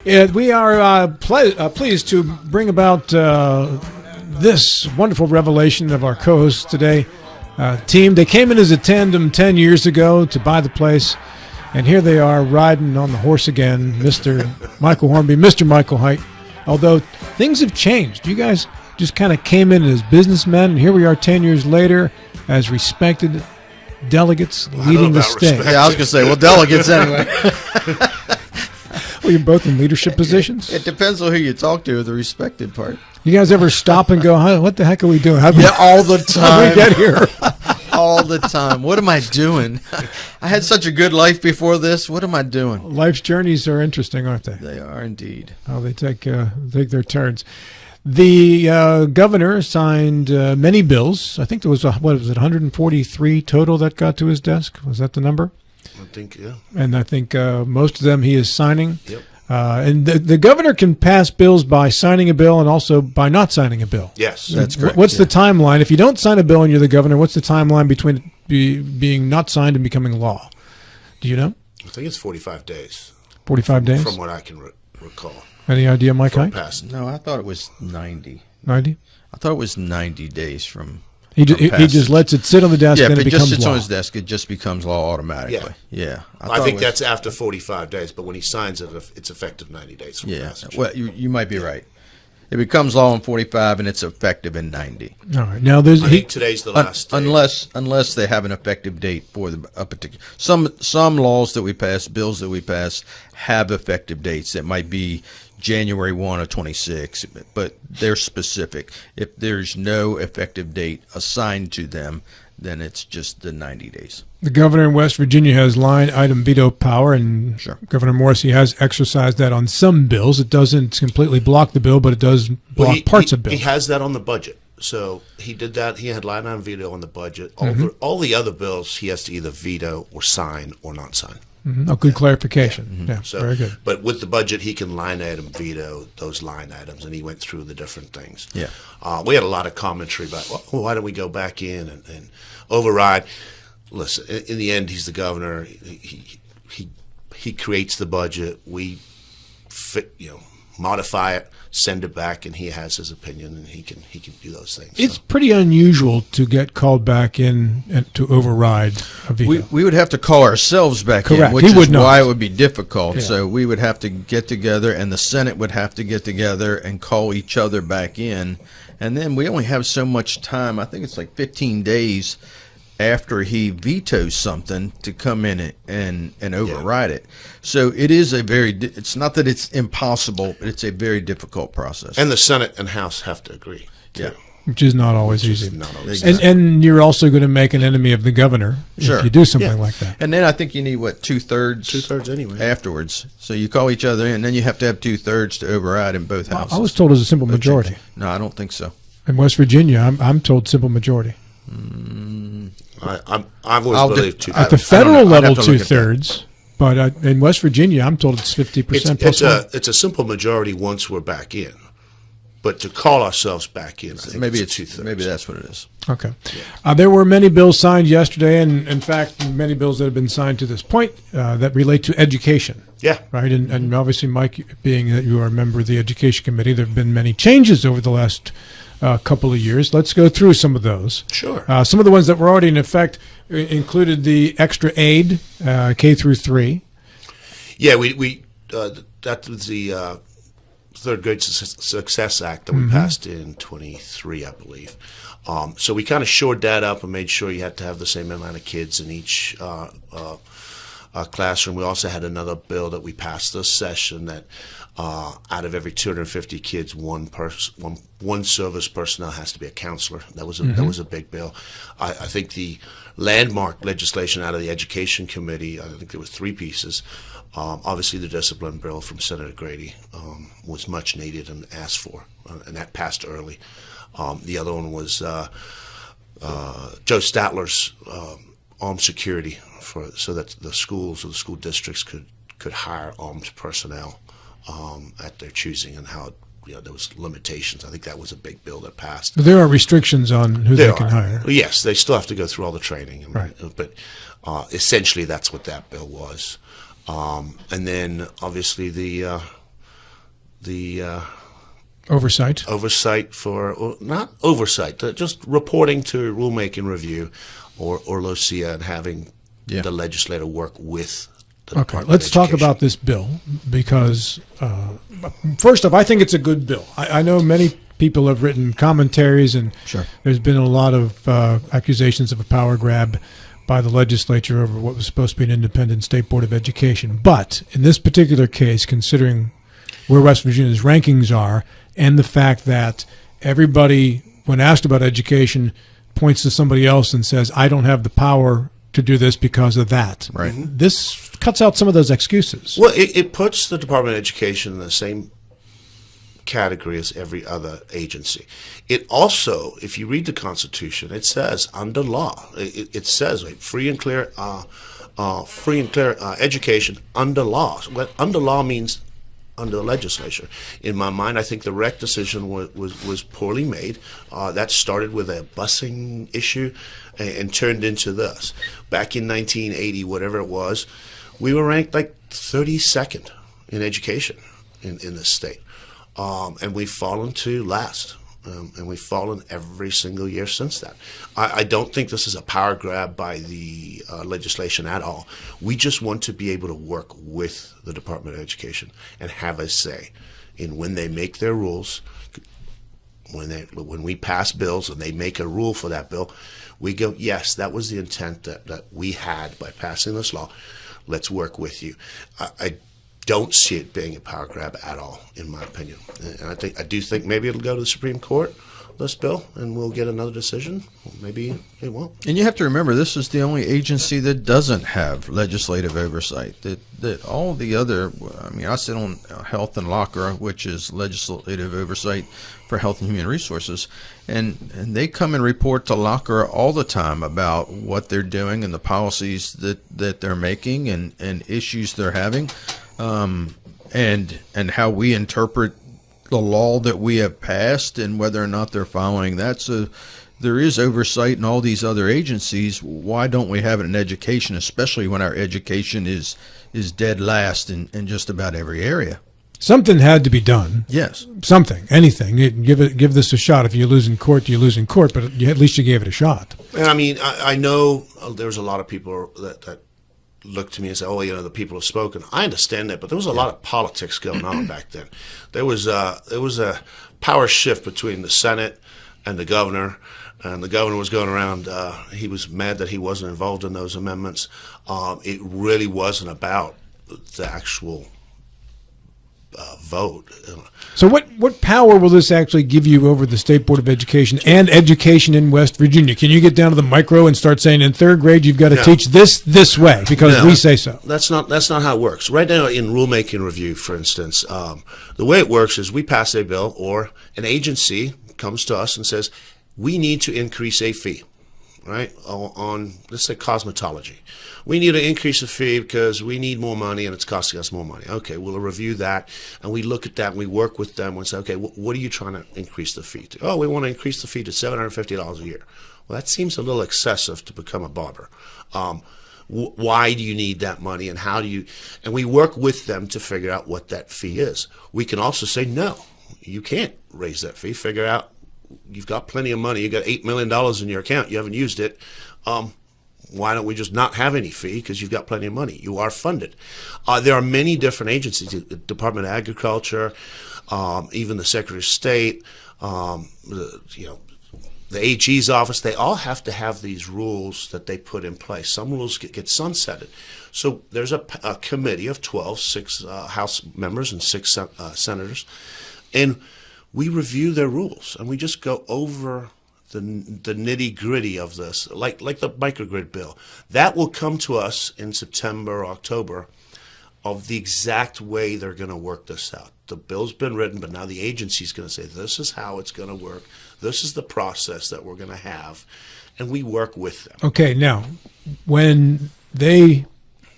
And we are pleased to bring about this wonderful revelation of our co-hosts today. Team, they came in as a tandem 10 years ago to buy the place, and here they are riding on the horse again, Mr. Michael Hornby, Mr. Michael Hite. Although things have changed. You guys just kind of came in as businessmen, and here we are 10 years later as respected delegates leading the state. Yeah, I was going to say, well, delegates anyway. Well, you're both in leadership positions. It depends on who you talk to, the respected part. You guys ever stop and go, what the heck are we doing? Yeah, all the time. How did we get here? All the time. What am I doing? I had such a good life before this. What am I doing? Life's journeys are interesting, aren't they? They are indeed. How they take their turns. The governor signed many bills. I think there was, 143 total that got to his desk? Was that the number? I think, yeah. And I think most of them he is signing. Yep. And the governor can pass bills by signing a bill and also by not signing a bill. Yes. That's correct. What's the timeline? If you don't sign a bill and you're the governor, what's the timeline between being not signed and becoming law? Do you know? I think it's 45 days. 45 days? From what I can recall. Any idea, Mike Hite? No, I thought it was 90. 90? I thought it was 90 days from He just lets it sit on the desk, and if it it just becomes sits law. on his desk, it just becomes law automatically. Yeah. I think that's after 45 days, but when he signs it, it's effective 90 days from passage. Well, you might be right. It becomes law in 45, and it's effective in 90. All right. Now, I think today's the last day. Unless they have an effective date for a particular. Some laws that we pass, bills that we pass, have effective dates that might be January 1 of 26, but they're specific. If there's no effective date assigned to them, then it's just the 90 days. The governor in West Virginia has line item veto power, and Sure. Governor Morrissey has exercised that on some bills. It doesn't completely block the bill, but it does block parts of bills. He has that on the budget. So he did that. He had line item veto on the budget. All the other bills he has to either veto or sign or not sign. Oh, good clarification. Yeah, So, very good. But with the budget, he can line item veto those line items, and he went through the different things. Yeah. We had a lot of commentary about, well, why don't we go back in and override? Listen, in the end, he's the governor. He creates the budget. We modify it, send it back, and he has his opinion, and he can do those things. It's pretty unusual to get called back in and to override a veto. We would have to call ourselves back Correct. in, which He is would not. why it would be difficult. Yeah. So we would have to get together, and the Senate would have to get together and call each other back in. And then we only have so much time. I think it's like 15 days after he vetoes something to come in and override it. So it is it's not that it's impossible, but it's a very difficult process. And the Senate and House have to agree, too. Yeah. Which is not always easy. Not always And you're also going to make an enemy of the governor Sure. if you do something like that. And then I think you need, two-thirds? Two-thirds anyway. Afterwards. So you call each other in, and then you have to have two-thirds to override in both houses. I was told it was a simple majority. No, I don't think so. In West Virginia, I'm told simple majority. I've always believed two-thirds. At the federal I'd have level, to look at that. two-thirds. But in West Virginia, I'm told it's 50% plus one. It's a simple majority once we're back in. But to call ourselves back in, I think Maybe it's it's two-thirds. maybe that's what it is. Okay. There were many bills signed yesterday, and in fact, many bills that have been signed to this point that relate to education. Yeah. Right? And obviously, Mike, being that you are a member of the Education Committee, there have been many changes over the last couple of years. Let's go through some of those. Sure. Some of the ones that were already in effect included the extra aid, K through 3. Yeah, we that was the Third Grade Success Act that we passed in 23, I believe. So we kind of shored that up and made sure you had to have the same amount of kids in each classroom. We also had another bill that we passed this session that out of every 250 kids, one service personnel has to be a counselor. That was a big bill. I think the landmark legislation out of the Education Committee, I think there were 3 pieces. Obviously, the discipline bill from Senator Grady was much needed and asked for, and that passed early. The other one was Joe Statler's armed security so that the schools or the school districts could hire armed personnel at their choosing, and how there was limitations. I think that was a big bill that passed. But there are restrictions on who they can hire. Yes, they still have to go through all the training. Right. But essentially, that's what that bill was. And then, obviously, the Oversight. Not oversight, just reporting to rulemaking review or LOCIA and having the legislator work with the Department let's of talk Education. about this bill because, first off, I think it's a good bill. I know many people have written commentaries, and there's been a lot of accusations of a power grab by the legislature over what was supposed to be an independent state board of education. But in this particular case, considering where West Virginia's rankings are and the fact that everybody, when asked about education, points to somebody else and says, I don't have the power to do this because of that. Right. This cuts out some of those excuses. Well, it puts the Department of Education in the same category as every other agency. It also, if you read the Constitution, it says under law, it says free and clear education under law. What under law means under the legislature. In my mind, I think the REC decision was poorly made. That started with a busing issue and turned into this. Back in 1980, whatever it was, we were ranked like 32nd in education in this state. And we've fallen to last. And we've fallen every single year since that. I don't think this is a power grab by the legislation at all. We just want to be able to work with the Department of Education and have a say in when they make their rules. When we pass bills and they make a rule for that bill, we go, yes, that was the intent that we had by passing this law. Let's work with you. I don't see it being a power grab at all, in my opinion. And I do think maybe it'll go to the Supreme Court, this bill, and we'll get another decision. Maybe it won't. And you have to remember, this is the only agency that doesn't have legislative oversight. That all the other, I mean, I sit on Health and LACRA, which is legislative oversight for Health and Human Resources, and they come and report to LACRA all the time about what they're doing and the policies that they're making and issues they're having. And how we interpret the law that we have passed and whether or not they're following that. So there is oversight in all these other agencies. Why don't we have it in education, especially when our education is dead last in just about every area? Something had to be done. Yes. Something, anything. Give this a shot. If you lose in court, you lose in court, but at least you gave it a shot. And I mean, I know there's a lot of people that look to me and say, oh, the people have spoken. I understand that, but there was a lot of politics going on back then. There was a power shift between the Senate and the governor, and the governor was going around. He was mad that he wasn't involved in those amendments. It really wasn't about the actual vote. So what power will this actually give you over the State Board of Education and education in West Virginia? Can you get down to the micro and start saying in third grade you've got to teach this way because we say so? That's not how it works. Right now in rulemaking review, for instance, the way it works is we pass a bill or an agency comes to us and says, we need to increase a fee, right, on, let's say, cosmetology. We need to increase the fee because we need more money and it's costing us more money. Okay, we'll review that and we look at that and we work with them and say, okay, what are you trying to increase the fee to? Oh, we want to increase the fee to $750 a year. Well, that seems a little excessive to become a barber. Why do you need that money and how do you, and we work with them to figure out what that fee is. We can also say, no, you can't raise that fee. Figure out, you've got plenty of money. You've got $8 million in your account. You haven't used it. Why don't we just not have any fee because you've got plenty of money? You are funded. There are many different agencies, the Department of Agriculture, even the Secretary of State, the AG's office. They all have to have these rules that they put in place. Some rules get sunsetted. So there's a committee of 6 House members and 6 senators, and we review their rules and we just go over the nitty-gritty of this, like the microgrid bill. That will come to us in September or October of the exact way they're going to work this out. The bill's been written, but now the agency's going to say, this is how it's going to work. This is the process that we're going to have, and we work with them. Okay, now, when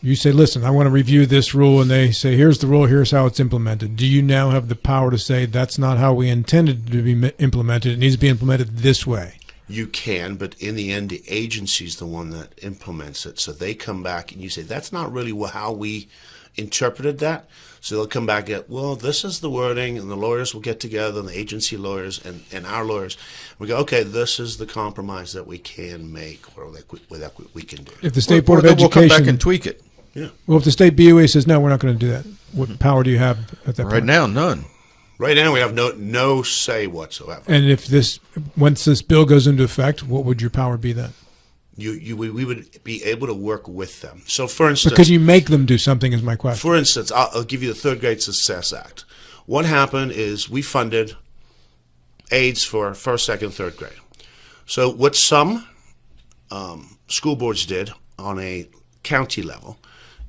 you say, listen, I want to review this rule, and they say, here's the rule, here's how it's implemented. Do you now have the power to say that's not how we intended it to be implemented? It needs to be implemented this way. You can, but in the end, the agency's the one that implements it. So they come back and you say, that's not really how we interpreted that. So they'll come back at, well, this is the wording, and the lawyers will get together, and the agency lawyers and our lawyers. We go, okay, this is the compromise that we can make, or that we can do. If the State Board of We'll come Education back and tweak it. Yeah. Well, if the state BOE says no, we're not going to do that, what power do you have at that Right point? now, none. Right now, we have no say whatsoever. And if once this bill goes into effect, what would your power be then? We would be able to work with them. So, for instance, Because you make them do something is my question. for instance, I'll give you the Third Grade Success Act. What happened is we funded aides for first, second, third grade. So what some school boards did on a county level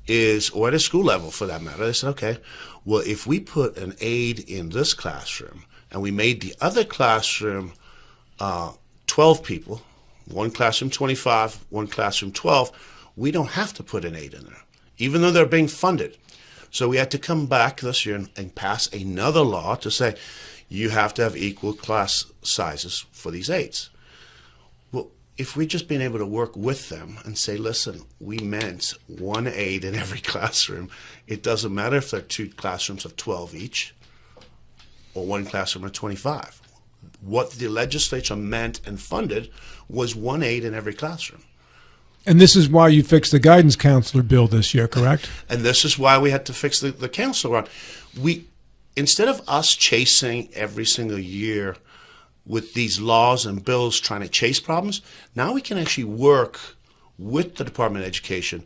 is, or at a school level for that matter, they said, okay, well, if we put an aide in this classroom and we made the other classroom 12 people, one classroom 25, one classroom 12, we don't have to put an aide in there, even though they're being funded. So we had to come back this year and pass another law to say you have to have equal class sizes for these aides. Well, if we'd just been able to work with them and say, listen, we meant one aide in every classroom. It doesn't matter if they're two classrooms of 12 each or one classroom of 25. What the legislature meant and funded was one aide in every classroom. And this is why you fixed the guidance counselor bill this year, correct? And this is why we had to fix the counselor on. Instead of us chasing every single year with these laws and bills trying to chase problems, now we can actually work with the Department of Education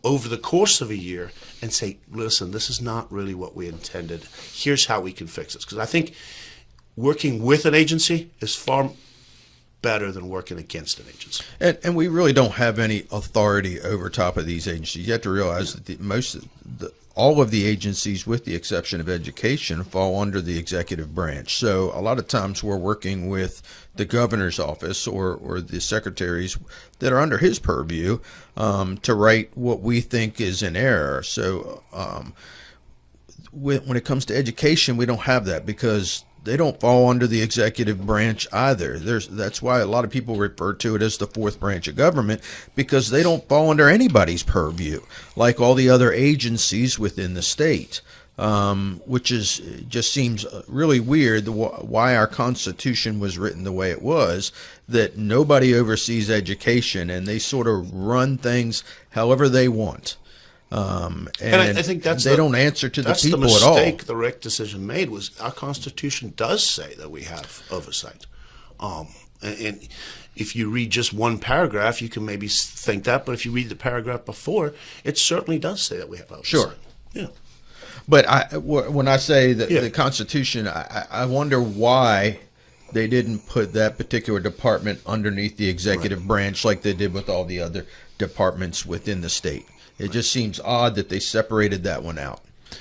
over the course of a year and say, listen, this is not really what we intended. Here's how we can fix this. Because I think working with an agency is far better than working against an agency. And we really don't have any authority over top of these agencies. You have to realize that all of the agencies, with the exception of education, fall under the executive branch. So a lot of times we're working with the governor's office or the secretaries that are under his purview to right what we think is in error. So when it comes to education, we don't have that because they don't fall under the executive branch either. That's why a lot of people refer to it as the fourth branch of government, because they don't fall under anybody's purview, like all the other agencies within the state, which just seems really weird why our Constitution was written the way it was, that nobody oversees education and they sort of run things however they want. And I think they don't answer to the people at all. That's the mistake the RIC decision made, was our Constitution does say that we have oversight. And if you read just one paragraph, you can maybe think that, but if you read the paragraph before, it certainly does say that we have oversight. Sure. Yeah. But when I say that the Constitution, I wonder why they didn't put that particular department underneath the executive branch like they did with all the other departments within the state. It just seems odd that they separated that one out.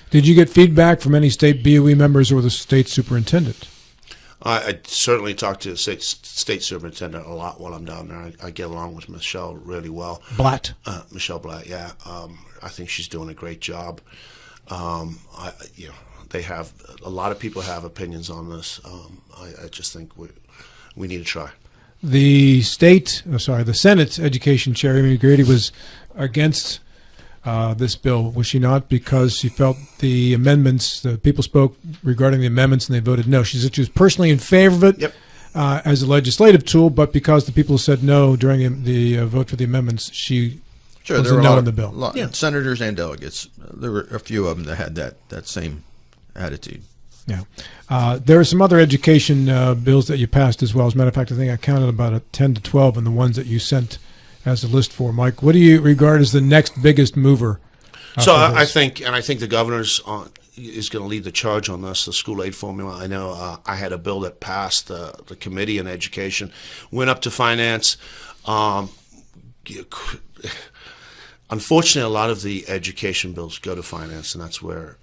Did you get feedback from any state BOE members or the state superintendent? I certainly talk to the state superintendent a lot while I'm down there. I get along with Michelle really well. Blatt. Michelle Blatt, yeah. I think she's doing a great job. They have a lot of people have opinions on this. I just think we need to try. The Senate's Education Chair, Amy Grady, was against this bill, was she not? Because she felt the amendments, the people spoke regarding the amendments and they voted no. She said she was personally in favor of it as a legislative tool, but because the people said no during the vote for the amendments, she was a no on the bill. Senators and delegates. There were a few of them that had that same attitude. Yeah. There are some other education bills that you passed as well. As a matter of fact, I think I counted about 10 to 12 in the ones that you sent as a list for. Mike, what do you regard as the next biggest mover? So I think the governor's is going to lead the charge on this, the school aid formula. I know I had a bill that passed the committee on education, went up to finance. Unfortunately, a lot of the education bills go to finance, and that's where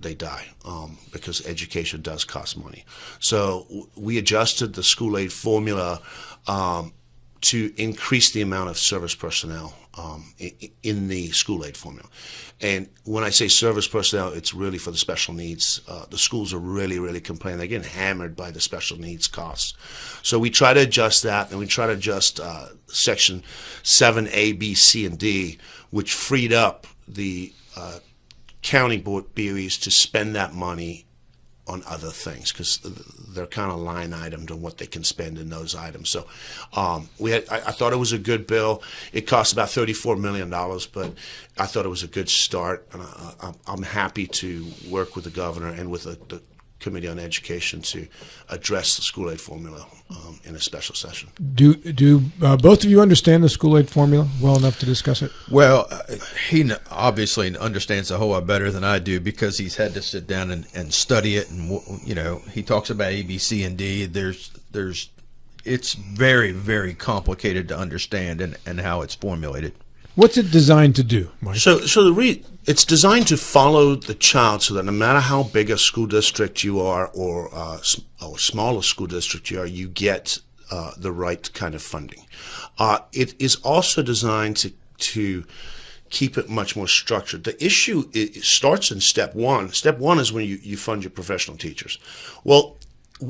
they die, because education does cost money. So we adjusted the school aid formula to increase the amount of service personnel in the school aid formula. And when I say service personnel, it's really for the special needs. The schools are really, really complaining. They're getting hammered by the special needs costs. So we try to adjust that, and we try to adjust Section 7A, B, C, and D, which freed up the county BOEs to spend that money on other things, because they're kind of line itemed on what they can spend in those items. So I thought it was a good bill. It cost about $34 million, but I thought it was a good start. And I'm happy to work with the governor and with the Committee on Education to address the school aid formula in a special session. Do both of you understand the school aid formula well enough to discuss it? Well, he obviously understands a whole lot better than I do, because he's had to sit down and study it. And, you know, he talks about A, B, C, and D. It's very, very complicated to understand and how it's formulated. What's it designed to do, Mike? It's designed to follow the child, so that no matter how big a school district you are or small a school district you are, you get the right kind of funding. It is also designed to keep it much more structured. The issue starts in step one. Step one is when you fund your professional teachers. Well,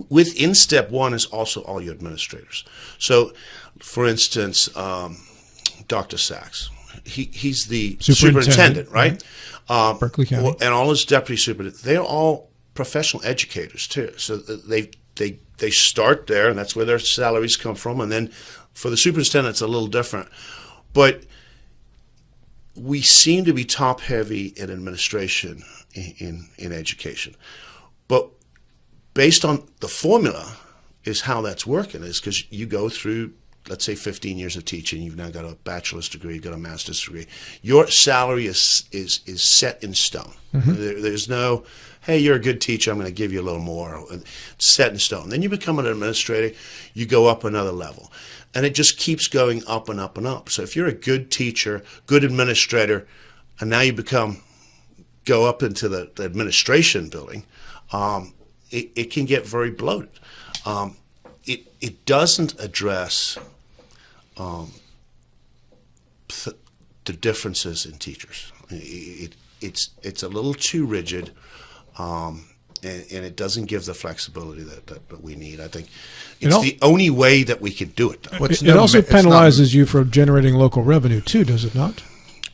within step one is also all your administrators. So, for instance, Dr. Sachs, he's the superintendent, right? Berkeley County. And all his deputy superintendents, they're all professional educators too. So they start there, and that's where their salaries come from. And then for the superintendent, it's a little different. But we seem to be top heavy in administration in education. But based on the formula is how that's working, is because you go through, let's say, 15 years of teaching. You've now got a bachelor's degree, you've got a master's degree. Your salary is set in stone. Mm-hmm. There's no, hey, you're a good teacher, I'm going to give you a little more. It's set in stone. Then you become an administrator, you go up another level. And it just keeps going up and up and up. So if you're a good teacher, good administrator, and now you go up into the administration building, it can get very bloated. It doesn't address the differences in teachers. It's a little too rigid, and it doesn't give the flexibility that we need. I think it's the only way that we can do it. It also penalizes you for generating local revenue too, does it not?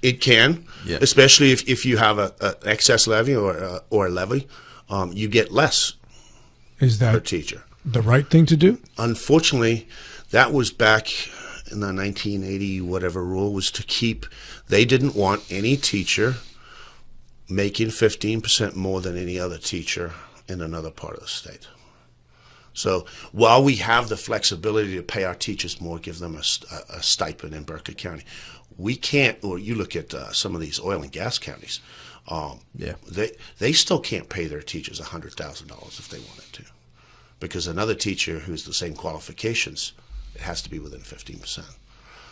It can, yeah. Especially if you have an excess levy or a levy, you get less. Is that per teacher the right thing to do? Unfortunately, that was back in the 1980 whatever rule, was to keep. They didn't want any teacher making 15% more than any other teacher in another part of the state. So while we have the flexibility to pay our teachers more, give them a stipend in Berkeley County, we can't. Or you look at some of these oil and gas counties. They still can't pay their teachers $100,000 if they wanted to, because another teacher who's the same qualifications, it has to be within 15%.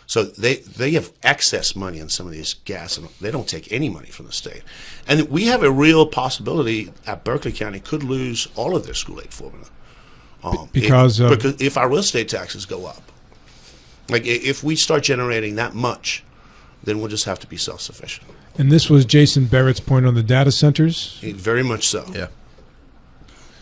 So they have excess money in some of these gas, and they don't take any money from the state. And we have a real possibility at Berkeley County could lose all of their school aid formula because if our real estate taxes go up, like if we start generating that much, then we'll just have to be self-sufficient. And this was Jason Barrett's point on the data centers? Very much so. Yeah.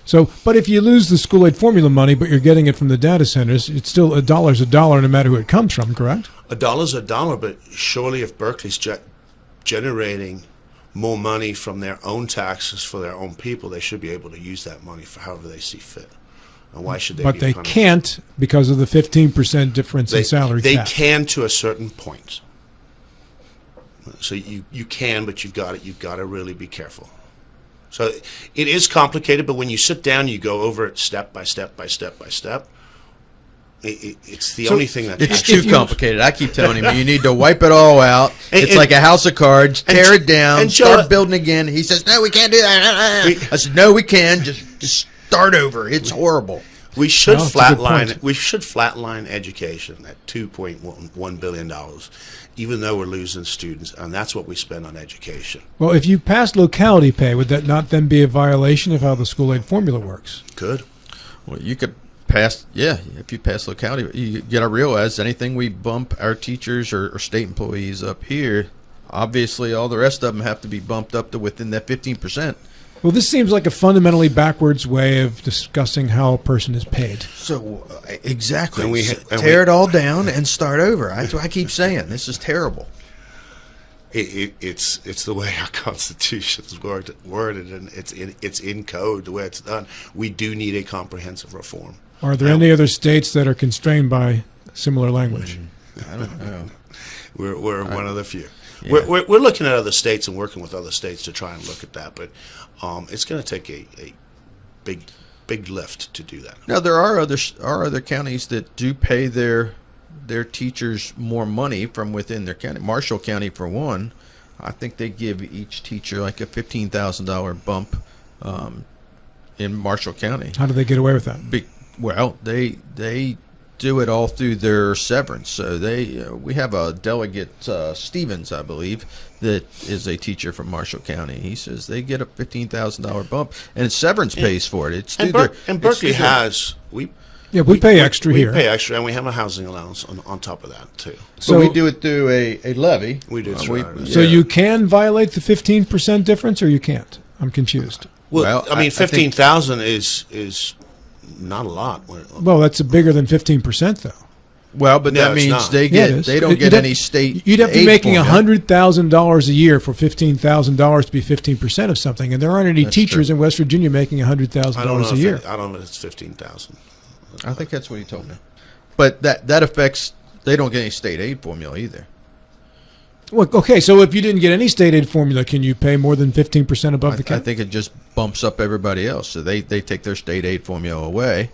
So, but if you lose the school aid formula money, but you're getting it from the data centers, it's still a dollar's a dollar no matter who it comes from, correct? A dollar's a dollar, but surely if Berkeley's generating more money from their own taxes for their own people, they should be able to use that money for however they see fit. And why should they? But they can't because of the 15% difference in salary cap. They can to a certain point. So you can, but you've got to really be careful. So it is complicated, but when you sit down, you go over it step by step by step by step. It's the only thing that it's too complicated. I keep telling him you need to wipe it all out. It's like a house of cards. Tear it down, and start building again. He says, "No, we can't do that." I said, "No, we can. Just start over. It's horrible." We should flatline. We should flatline education at $2.1 billion, even though we're losing students, and that's what we spend on education. Well, if you pass locality pay, would that not then be a violation of how the school aid formula works? Could. Well, you could pass. Yeah, if you pass locality, you got to realize anything we bump our teachers or state employees up here, obviously all the rest of them have to be bumped up to within that 15%. Well, this seems like a fundamentally backwards way of discussing how a person is paid. So, exactly. Tear it all down and start over. That's what I keep saying. This is terrible. It's the way our Constitution is worded, and it's in code the way it's done. We do need a comprehensive reform. Are there any other states that are constrained by similar language? I don't know. We're one of the few. Yeah. We're looking at other states and working with other states to try and look at that, but it's going to take a big lift to do that. Now there are other counties that do pay their teachers more money from within their county. Marshall County, for one, I think they give each teacher like a $15,000 bump in Marshall County. How do they get away with that? Well, they do it all through their severance. So we have a delegate, Stevens, I believe, that is a teacher from Marshall County. He says they get a $15,000 bump, and severance pays for it. It's and Berkeley has we pay extra here. We pay extra, and we have a housing allowance on top of that too. So we do it through a levy. We do. So you can violate the 15% difference, or you can't? I'm confused. Well, I mean, 15,000 is not a lot. Well, that's bigger than 15%, though. Well, but that means they don't get any state. You'd have to be making $100,000 $100,000 a year for $15,000 to be 15% of something, and there aren't any teachers in West Virginia making $100,000 a year. I don't know if it's 15,000. I think that's what he told me. But that affects. They don't get any state aid formula either. Well, okay, so if you didn't get any state aid formula, can you pay more than 15% above the cap? I think it just bumps up everybody else. So they take their state aid formula away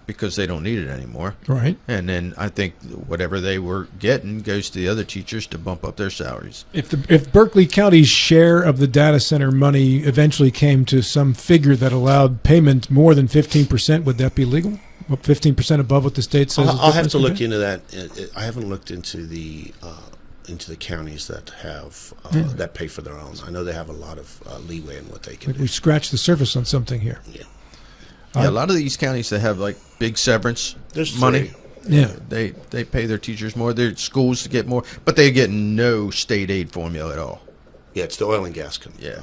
because they don't need it anymore. Right. And then I think whatever they were getting goes to the other teachers to bump up their salaries. If Berkeley County's share of the data center money eventually came to some figure that allowed payment more than 15%, would that be legal? 15% above what the state says? I'll have to look into that. I haven't looked into the counties that have that pay for their own. I know they have a lot of leeway in what they can do. We scratched the surface on something here. Yeah. A lot of these counties that have like big severance money. Yeah, they pay their teachers more. Their schools get more, but they get no state aid formula at all. Yeah, it's the oil and gas company. Yeah.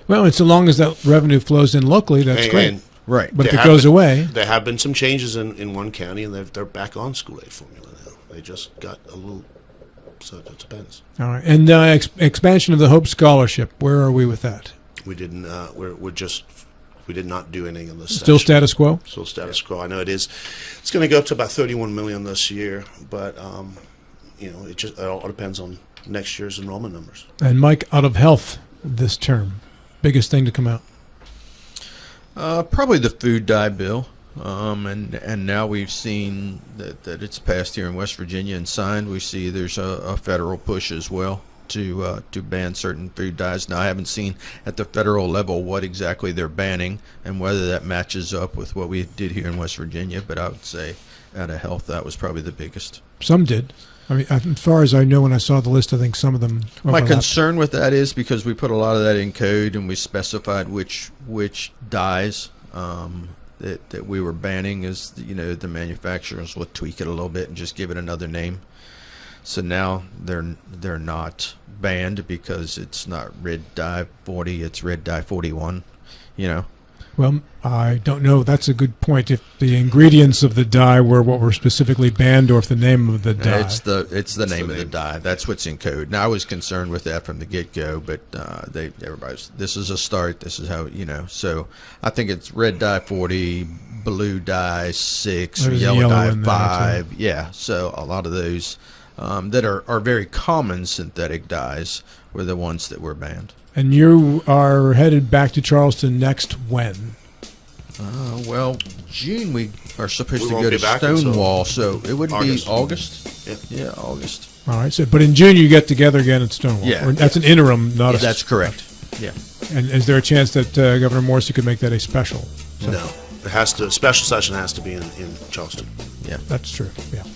Well, and so long as that revenue flows in locally, that's great. Right. But if it goes away, there have been some changes in one county, and they're back on school aid formula now. They just got a little. So it depends. All right, and expansion of the Hope Scholarship. Where are we with that? We didn't. We did not do anything in this. Still status quo. Still status quo. I know it is. It's going to go up to about $31 million this year, but it all depends on next year's enrollment numbers. And Mike, out of health this term, biggest thing to come out. Probably the food dye bill. And now we've seen that it's passed here in West Virginia and signed. We see there's a federal push as well to ban certain food dyes. Now I haven't seen at the federal level what exactly they're banning and whether that matches up with what we did here in West Virginia. But I would say out of health that was probably the biggest. Some did. I mean, as far as I know, when I saw the list, I think some of them overlapped. My concern with that is because we put a lot of that in code and we specified which dyes. That we were banning is, the manufacturers will tweak it a little bit and just give it another name. So now they're not banned because it's not red dye 40, it's red dye 41, Well, I don't know. That's a good point. If the ingredients of the dye were what were specifically banned, or if the name of the dye. It's the name of the dye. That's what's in code. Now I was concerned with that from the get-go, but this is a start. This is how So I think it's red dye 40, blue dye 6, yellow dye 5. Yeah. So a lot of those that are very common synthetic dyes were the ones that were banned. And you are headed back to Charleston next when? Well, June we are supposed to won't go be to back Stonewall, so it would August. be August. Yeah, August. All right. So, but in June you get together again at Stonewall. Yeah. Or that's an interim, not a. That's correct. Yeah. And is there a chance that Governor Morrissey could make that a special? No, it has to. Special session has to be in Charleston. Yeah, that's true. Yeah.